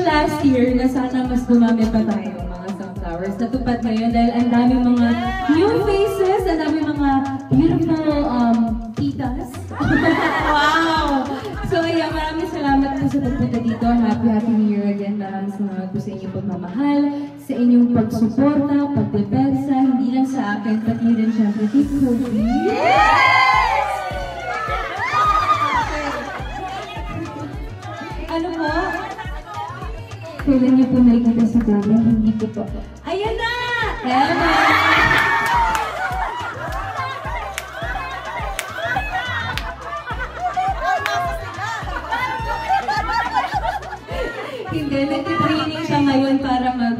Last year na sana mas dumami pa tayo mga sunflowers. Natupad ngayon dahil ang dami mga new faces, ang dami mga beautiful titas. Wow! So yeah, maraming salamat po sa pagpunta dito. Happy New Year again. Maraming salamat po sa inyong pagmamahal, sa inyong pagsuporta, pagdepensa, hindi lang sa akin, pati rin syempre kay Kobe. Yes! Ano po? Kailan niyo po nakikita si Kobe? Hindi ko po. Ayan na! Ayan na! Hindi, nag-training siya ngayon para mag...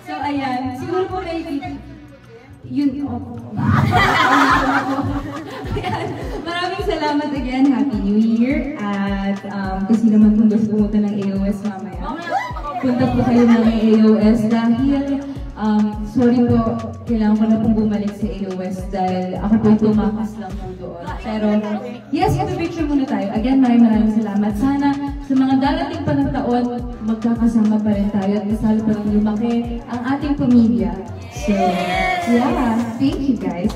So, ayan. Siguro po nakikita. Yun. Maraming salamat again. Happy New Year. At kasi naman kung gusto pumunta ng AOS mamaya, punta po kayo ng AOS dahil sorry po, kailangan ko na pong bumalik sa AOS dahil ako po tumakas lang po doon. Pero yes, picture muna tayo. Again, maraming salamat. Sana sa mga darating pa ng taon, magkakasama pa rin tayo at kasalo pa rin lumaki ang ating pamilya. So, yeah, thank you guys.